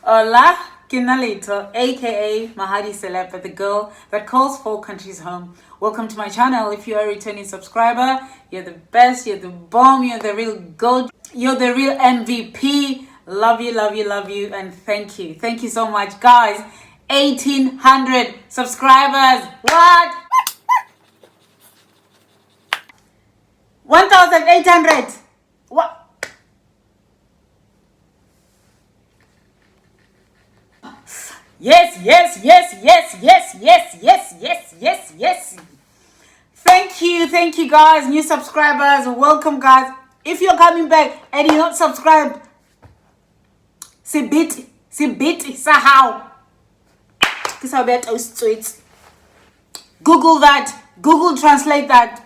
Hola, Kinalito, aka Mahali Selepe, the girl that calls 4 countries home. Welcome to my channel. If you are a returning subscriber, you're the best, you're the bomb, you're the real goat, you're the real MVP. Love you, love you, love you, and thank you. Thank you so much, guys. 1,800 subscribers. What? 1,800. What? Yes, yes, yes, yes, yes, yes, yes, yes, yes, yes. Thank you guys, new subscribers. Welcome guys. If you're coming back and you're not subscribed, sibiti, sahau. Google that, Google translate that.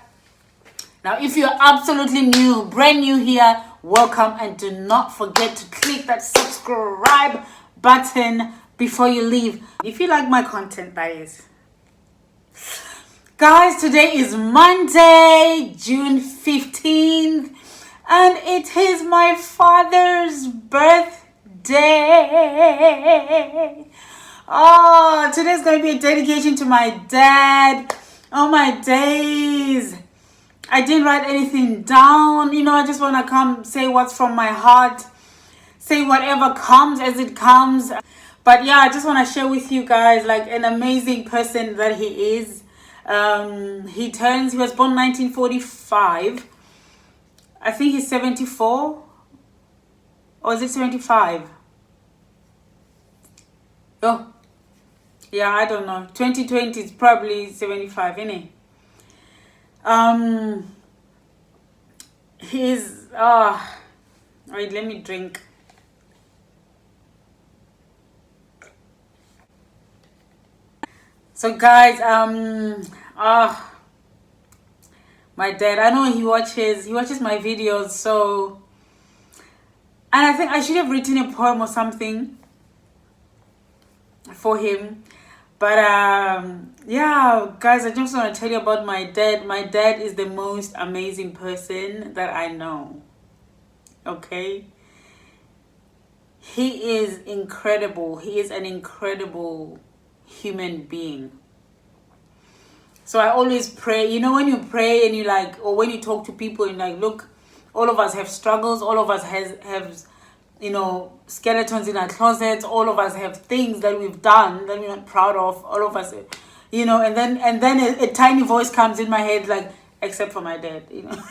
Now, if you're absolutely new, brand new here, welcome, and do not forget to click that subscribe button before you leave. If you like my content, that is. Guys, today is Monday, June 15th, and it is my father's birthday. Oh, today's going to be a dedication to my dad. Oh, my days. I didn't write anything down. You know, I just want to come say what's from my heart. Say whatever comes as it comes. But yeah, I just want to share with you guys like an amazing person that he is. He was born 1945. I think he's 74. Or is it 75? Oh, yeah, I don't know. 2020 is probably 75, isn't it? He's wait, let me drink. So guys, my dad, I know he watches my videos, so, and I think I should have written a poem or something for him. But yeah, guys, I just want to tell you about my dad. My dad is the most amazing person that I know. Okay? He is incredible. He is an incredible human being. So I always pray. You know, when you pray and you like, or when you talk to people and like, look, all of us have struggles. All of us have you know, skeletons in our closets. All of us have things that we've done that we're not proud of. All of us, you know, and then a tiny voice comes in my head, like, except for my dad, you know.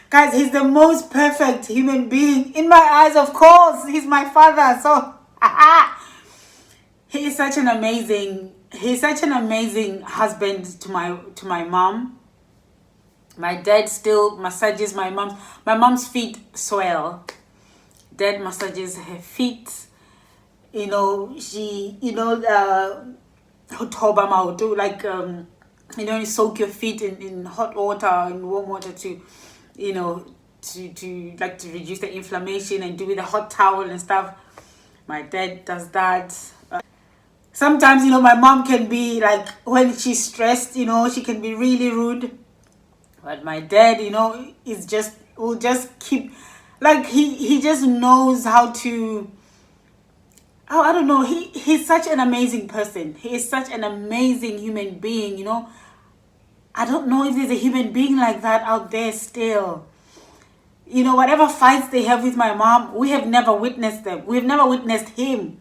Guys, he's the most perfect human being in my eyes, of course. He's my father, so he's such an amazing husband to my mom. My dad still massages my mom's feet swell. Dad massages her feet. You know, she, you know, like, you know, you soak your feet in hot water, in warm water to, you know, to reduce the inflammation, and do with a hot towel and stuff. My dad does that. Sometimes, you know, my mom can be like, when she's stressed, you know, she can be really rude. But my dad, you know, will just keep, like, he just knows how to, oh, I don't know, he's such an amazing person. He is such an amazing human being, you know. I don't know if there's a human being like that out there still. You know, whatever fights they have with my mom, we have never witnessed them. We've never witnessed him,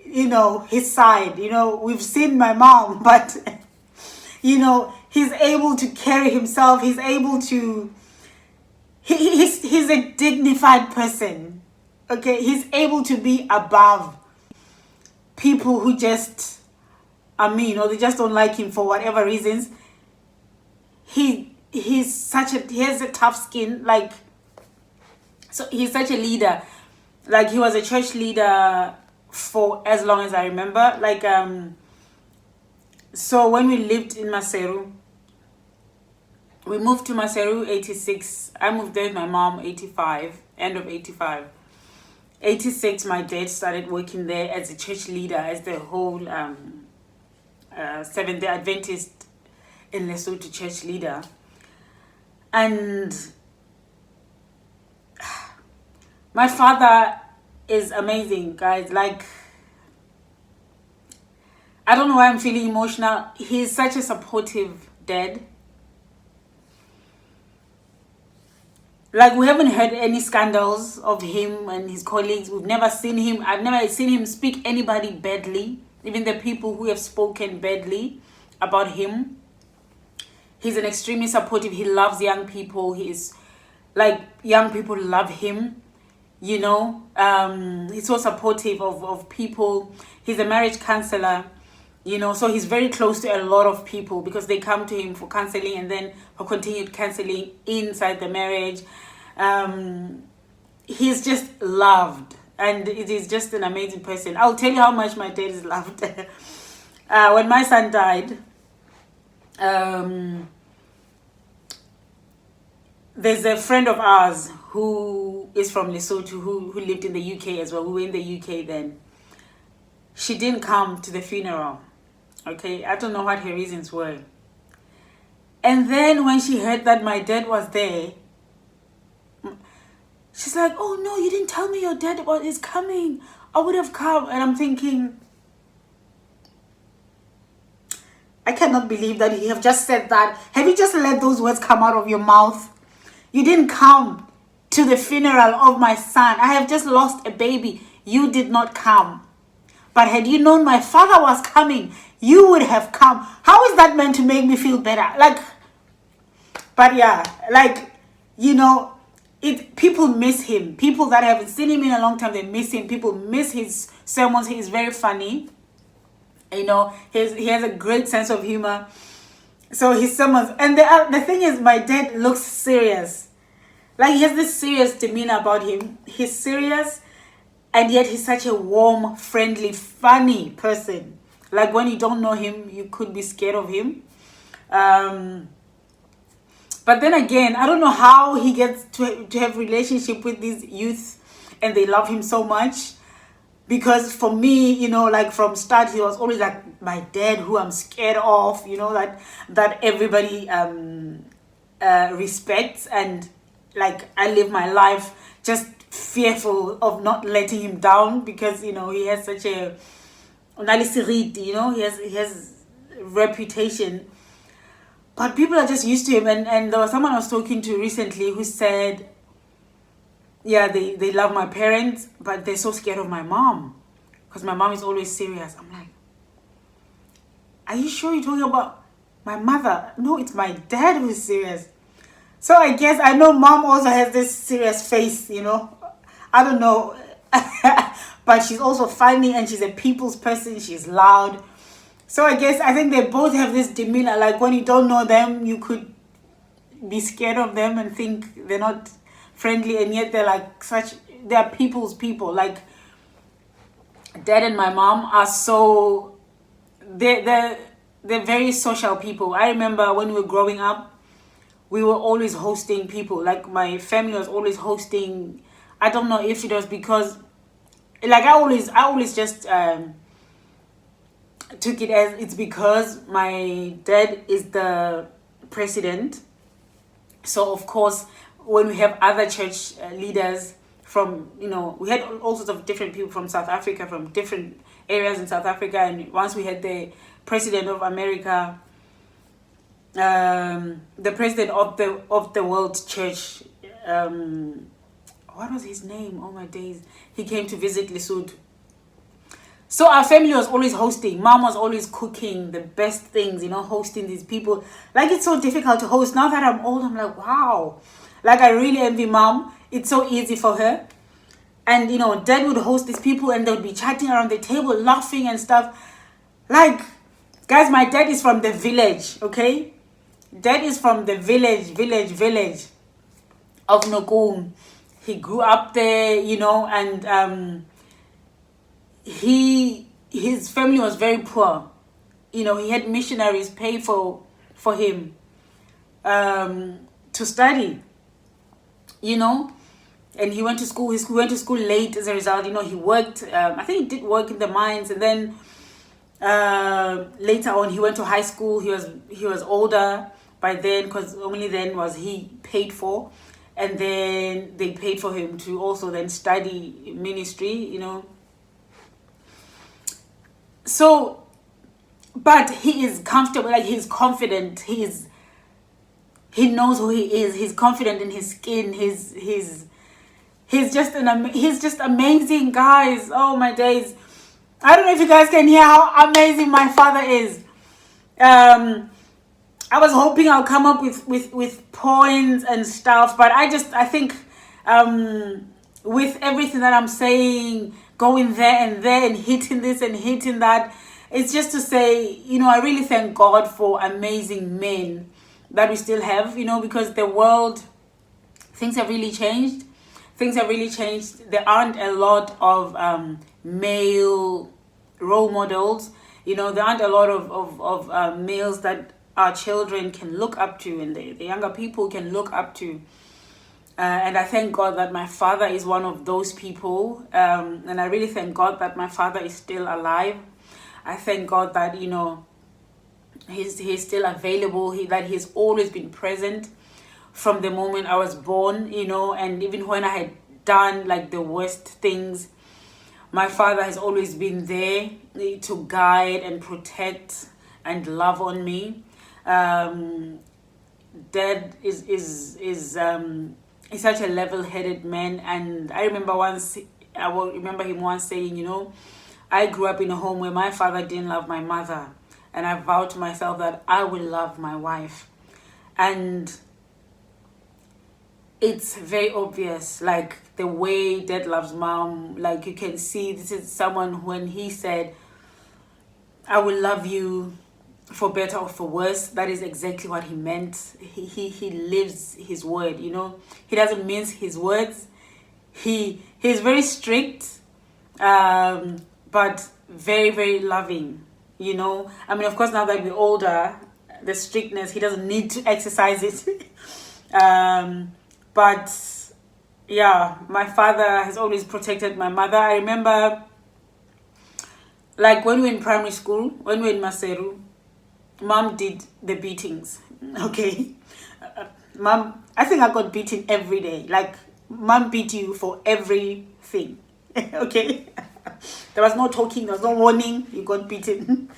you know, his side. You know, we've seen my mom, but, you know, he's able to carry himself. He's able to, he's a dignified person. Okay, he's able to be above people who just are mean, or they just don't like him for whatever reasons. He has a tough skin, like, so he's such a leader. Like, he was a church leader for as long as I remember. Like, so when we lived in Maseru, we moved to Maseru 86. I moved there with my mom 85, end of 85. 86, my dad started working there as a church leader, as the whole Seventh-day Adventist in Lesotho church leader. And my father is amazing, guys. Like, I don't know why I'm feeling emotional. He's such a supportive dad. Like, we haven't heard any scandals of him and his colleagues. We've never seen him. I've never seen him speak anybody badly. Even the people who have spoken badly about him. He's an extremely supportive. He loves young people. He's like, young people love him. You know, he's so supportive of people. He's a marriage counselor. You know, so he's very close to a lot of people because they come to him for counseling and then for continued counseling inside the marriage. He's just loved, and it is just an amazing person. I'll tell you how much my dad is loved. When my son died, there's a friend of ours who is from Lesotho who lived in the UK as well. We were in the UK then. She didn't come to the funeral. Okay, I don't know what her reasons were. And then when she heard that my dad was there, she's like, oh no, you didn't tell me your dad is coming. I would have come. And I'm thinking, I cannot believe that you have just said that. Have you just let those words come out of your mouth? You didn't come to the funeral of my son. I have just lost a baby. You did not come. But had you known my father was coming, you would have come. How is that meant to make me feel better? Like, but yeah, like, you know, people miss him. People that haven't seen him in a long time, they miss him. People miss his sermons. He is very funny. You know, he has a great sense of humor. So his sermons, and the thing is, my dad looks serious. Like, he has this serious demeanor about him. He's serious, and yet he's such a warm, friendly, funny person. Like, when you don't know him, you could be scared of him. But then again, I don't know how he gets to have relationship with these youth and they love him so much. Because for me, you know, like from start, he was always like my dad who I'm scared of, you know, that everybody respects. And like, I live my life just fearful of not letting him down because, you know, he has such a, you know, he has reputation. But people are just used to him. And there was someone I was talking to recently who said, yeah, they love my parents, but they're so scared of my mom. Because my mom is always serious. I'm like, are you sure you're talking about my mother? No, it's my dad who's serious. So I guess, I know mom also has this serious face, you know. I don't know. But she's also funny and she's a people's person. She's loud. So I think they both have this demeanor. Like, when you don't know them, you could be scared of them and think they're not friendly, and yet they're like they're people's people. Like, dad and my mom are so, they're very social people. I remember when we were growing up, we were always hosting people. Like, my family was always hosting. I don't know if it was because, like, I always just took it as it's because my dad is the president. So of course, when we have other church leaders from, you know, we had all sorts of different people from South Africa, from different areas in South Africa. And once we had the president of America, the president of the World Church, what was his name? Oh my days. He came to visit Lesotho. So our family was always hosting. Mom was always cooking the best things, you know, hosting these people. Like, it's so difficult to host. Now that I'm old, I'm like, wow. Like, I really envy mom. It's so easy for her. And, you know, dad would host these people and they would be chatting around the table, laughing and stuff. Like, guys, my dad is from the village, okay? Dad is from the village of Nokung. He grew up there, you know, and his family was very poor. You know, he had missionaries pay for him to study, you know, and he went to school. He went to school late as a result. You know, he worked, I think he did work in the mines, and then later on he went to high school. He was older by then, because only then was he paid for. and then they paid for him to also then study ministry, So, but he is comfortable, like he's confident, he knows who he is, he's confident in his skin, he's just he's just amazing, guys. Oh my days. I don't know if you guys can hear how amazing my father is. I was hoping I'll come up with points and stuff, but I think with everything that I'm saying, going there and hitting this and hitting that, it's just to say, I really thank God for amazing men that we still have, because the world, things have really changed. Things have really changed. There aren't a lot of male role models. There aren't a lot of males that our children can look up to, and the younger people can look up to. And I thank God that my father is one of those people. And I really thank God that my father is still alive. I thank God that, he's still available, that he's always been present from the moment I was born, and even when I had done like the worst things, my father has always been there to guide and protect and love on me. Dad is such a level-headed man, and I remember him once saying, I grew up in a home where my father didn't love my mother, and I vowed to myself that I will love my wife. And it's very obvious, like the way Dad loves Mom, like you can see this is someone, when he said, I will love you for better or for worse, that is exactly what he meant. He lives his word, he doesn't mince his words. He's very strict, but very, very loving, of course, now that we're older, the strictness, he doesn't need to exercise it. But yeah, my father has always protected my mother. I remember, like when we were in primary school, when we were in Maseru, Mom did the beatings. Okay, Mom, I think I got beaten every day. Like, Mom beat you for everything. Okay, there was no talking, there was no warning. You got beaten.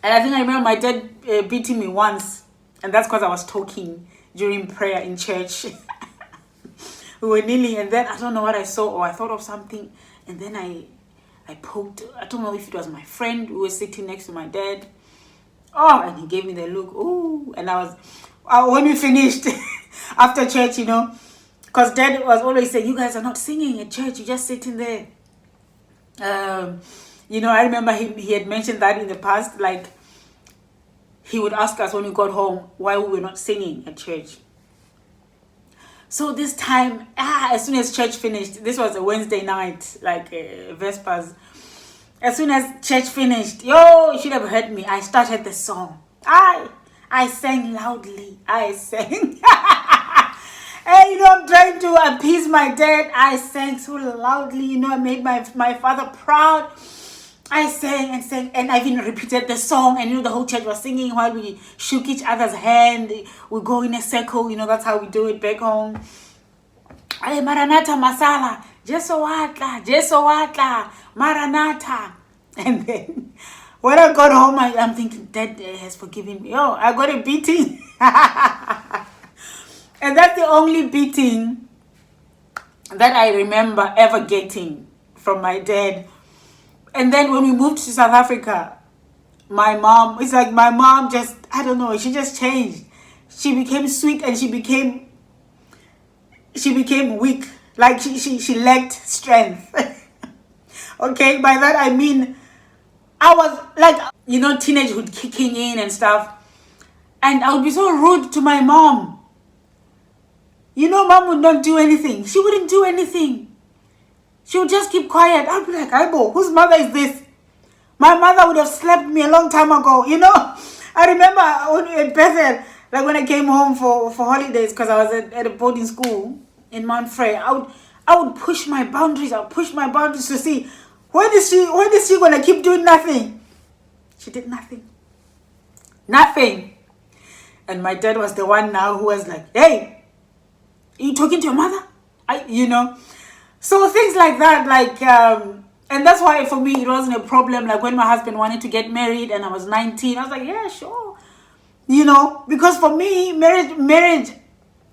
And I think I remember my dad beating me once, and that's because I was talking during prayer in church. We were kneeling, and then I don't know what I saw, or I thought of something, and then I poked. I don't know if it was my friend who was sitting next to my dad. Oh, and he gave me the look. Ooh, and when we finished after church, because Dad was always saying, you guys are not singing at church, you're just sitting there. I remember he had mentioned that in the past, like he would ask us when we got home why we were not singing at church. So this time, as soon as church finished, this was a Wednesday night, like Vespers. As soon as church finished, you should have heard me. I started the song. I sang loudly. I sang. Hey, I'm trying to appease my dad. I sang so loudly, I made my father proud. I sang and sang, and I even repeated the song, and the whole church was singing while we shook each other's hand. We go in a circle, that's how we do it back home. Ay, Maranatha Masala, Jesu Watla, Maranatha. And then when I got home, I'm thinking, Dad has forgiven me. I got a beating. And that's the only beating that I remember ever getting from my dad. And then when we moved to South Africa, my mom just, I don't know, she just changed. She became sweet, and she became weak. Like she lacked strength. Okay, by that I mean, I was like, teenagehood kicking in and stuff. And I would be so rude to my mom. Mom would not do anything. She wouldn't do anything. She would just keep quiet. I'd be like, Aibo, whose mother is this? My mother would have slapped me a long time ago, I remember at Bethel, like when I came home for holidays, because I was at a boarding school in Mount Frey, I would push my boundaries. I would push my boundaries to see, when is she going to keep doing nothing? She did nothing. Nothing. And my dad was the one now who was like, hey, you talking to your mother? So things like that, like, and that's why for me, it wasn't a problem. Like when my husband wanted to get married and I was 19, I was like, yeah, sure. Because for me, marriage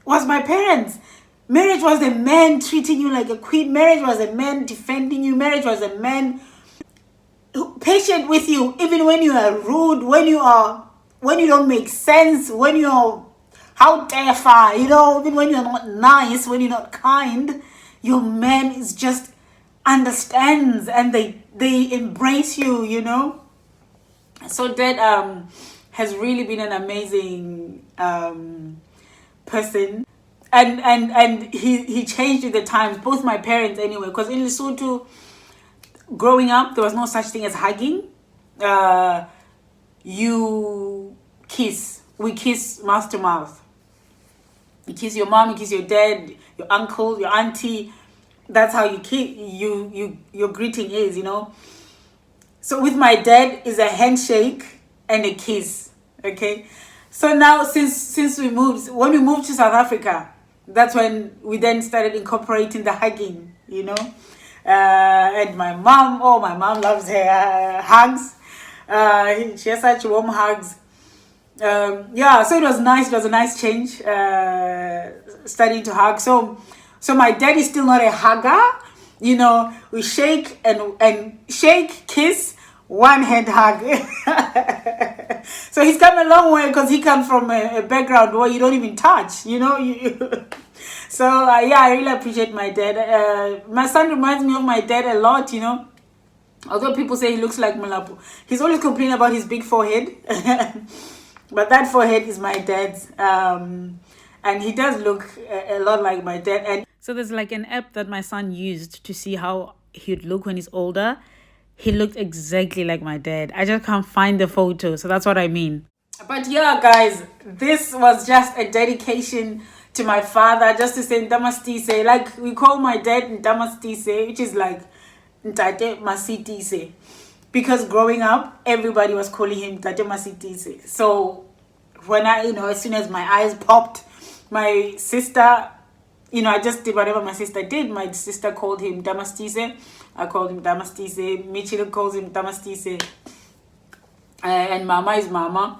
was my parents. Marriage was a man treating you like a queen. Marriage was a man defending you. Marriage was a man patient with you, even when you are rude, when you don't make sense, when you're how dare far, even when you're not nice, when you're not kind, your man is just understands and they embrace you. So that has really been an amazing person. And he changed with the times, both my parents anyway, because in Lesotho, growing up, there was no such thing as hugging. You kiss. We kiss mouth to mouth. You kiss your mom, you kiss your dad, your uncle, your auntie. That's how you kiss. Your greeting is, So with my dad is a handshake and a kiss. Okay. So now since when we moved to South Africa, that's when we then started incorporating the hugging, and my mom loves her hugs. She has such warm hugs. So it was nice. It was a nice change, starting to hug. So my dad is still not a hugger. We shake and shake, kiss, one hand hug. So he's come a long way because he comes from a background where you don't even touch. So I really appreciate my dad. My son reminds me of my dad a lot. Although people say he looks like Mulapu, he's always complaining about his big forehead. But that forehead is my dad's. And he does look a lot like my dad. And so there's like an app that my son used to see how he'd look when he's older. He looked exactly like my dad. I just can't find the photo. So that's what I mean. But yeah, guys, this was just a dedication to my father, just to say Ntamastise. Like, we call my dad Ntamastise, which is like Ntate Masitise. Because growing up, everybody was calling him Tate Masitise. So when as soon as my eyes popped, my sister, I just did whatever my sister did. My sister called him Damastise. I called him Damastise. Michel calls him Damastise. And Mama is Mama.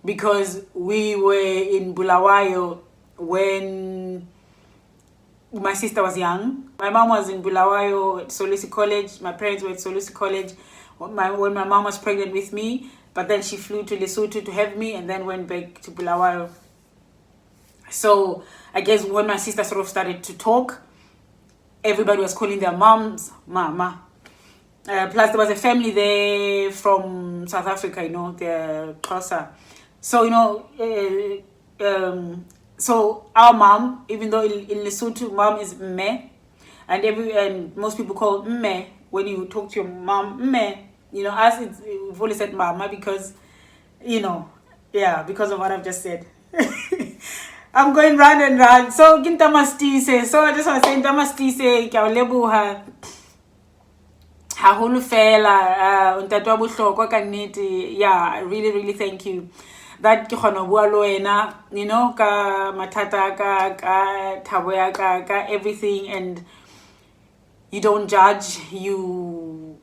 Because we were in Bulawayo when my sister was young. My mom was in Bulawayo at Solusi College. My parents were at Solusi College when my mom was pregnant with me. But then she flew to Lesotho to have me and then went back to Bulawayo. So I guess when my sister sort of started to talk, everybody was calling their moms Mama. Plus there was a family there from South Africa, the Xhosa. So, so our mom, even though in Lesotho, mom is Mme, and most people call Mme when you talk to your mom, Mme. Us, we've always said Mama because, because of what I've just said. I'm going round and round. So, Ntamastise. So, I just want to say Ntamastise, ke a leboha haholo fela, ntate wa bohlokwa ka nnete. I really, really thank you. That ke kgona bua le wena, ka mathata ka thabo ya ka everything, and you don't judge, you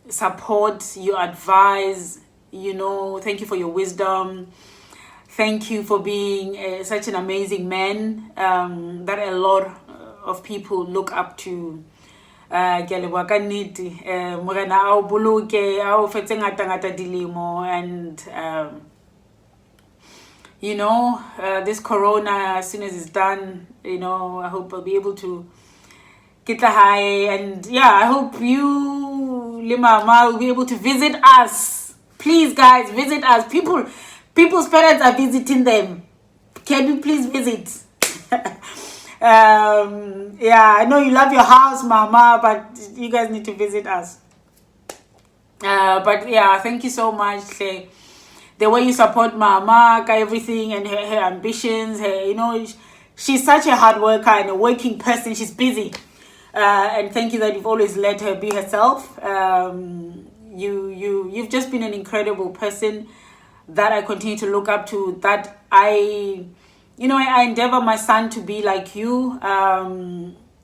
support, you advise, thank you for your wisdom. Thank you for being such an amazing man that a lot of people look up to. Ke leboha ka nnete, morena a o boloke, a o fetse ngata dilemo, and this corona, as soon as it's done, I hope I'll be able to get high, and I hope you, Mama, will be able to visit us. Please, guys, visit us. People's parents are visiting them. Can you please visit? I know you love your house, Mama, but you guys need to visit us. But thank you so much. The way you support Mama, everything, and her ambitions. She's such a hard worker and a working person. She's busy. And thank you that you've always let her be herself. You've just been an incredible person that I continue to look up to, that I you know, I endeavor my son to be like you.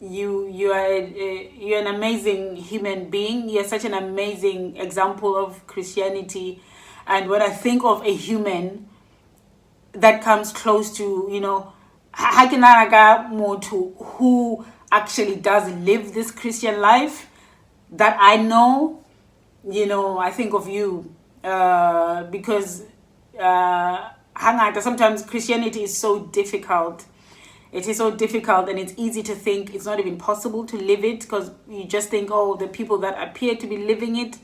You're an amazing human being. You're such an amazing example of Christianity. And when I think of a human that comes close to, you know, who actually does live this Christian life that I know, you know, I think of you, because sometimes Christianity is so difficult. It is so difficult, and it's easy to think it's not even possible to live it, because you just think, oh, the people that appear to be living it,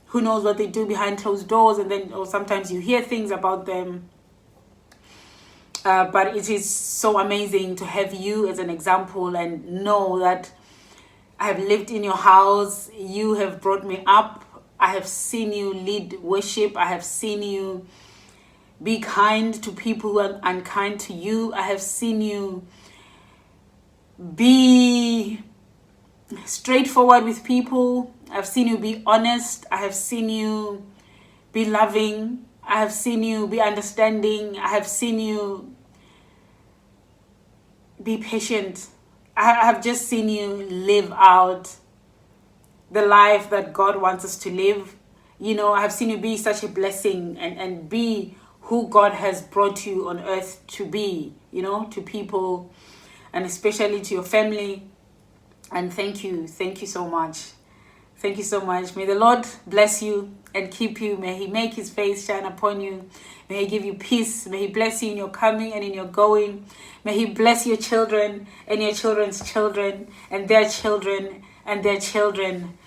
who knows what they do behind closed doors, and then or sometimes you hear things about them. But it is so amazing to have you as an example and know that I have lived in your house. You have brought me up. I have seen you lead worship. I have seen you be kind to people who are unkind to you. I have seen you be straightforward with people. I've seen you be honest. I have seen you be loving. I have seen you be understanding. I have seen you be patient. I have just seen you live out the life that God wants us to live. You know, I have seen you be such a blessing and be who God has brought you on earth to be, you know, to people and especially to your family. And thank you so much. Thank you so much. May the Lord bless you and keep you. May He make His face shine upon you. May He give you peace. May He bless you in your coming and in your going. May He bless your children and your children's children and their children and their children.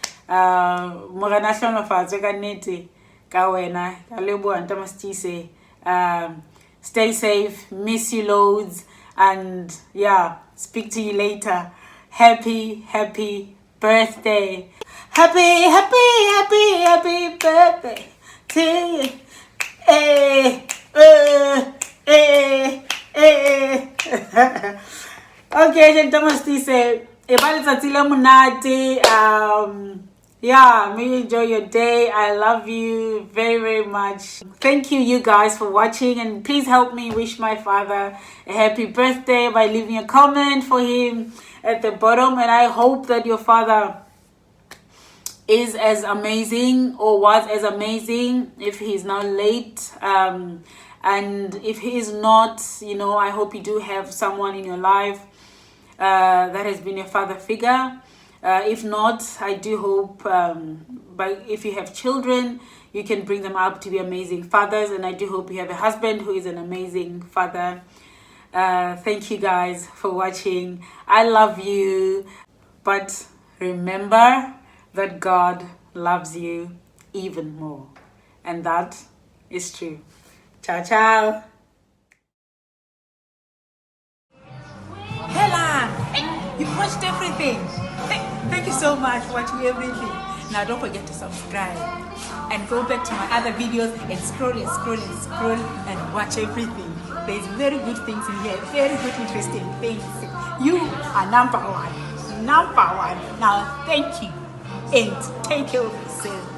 Stay safe. Miss you loads. And yeah, speak to you later. Happy birthday. Happy birthday to you. Okay, MASTISE. Yeah, may you enjoy your day. I love you very much. Thank you guys for watching, and please help me wish my father a happy birthday by leaving a comment for him at the bottom. And I hope that your father is as amazing or was as amazing if he's now late. And if he is not, you know, I hope you do have someone in your life that has been a father figure. If not, I do hope if you have children, you can bring them up to be amazing fathers. And I do hope you have a husband who is an amazing father. Thank you guys for watching. I love you. But remember that God loves you even more. And that is true. Ciao, ciao. Hella, you watched everything. Thank you so much for watching everything. Now don't forget to subscribe and go back to my other videos and scroll and watch everything. There's very good things in here, very good interesting things. You are number one. Now thank you and take care of yourself.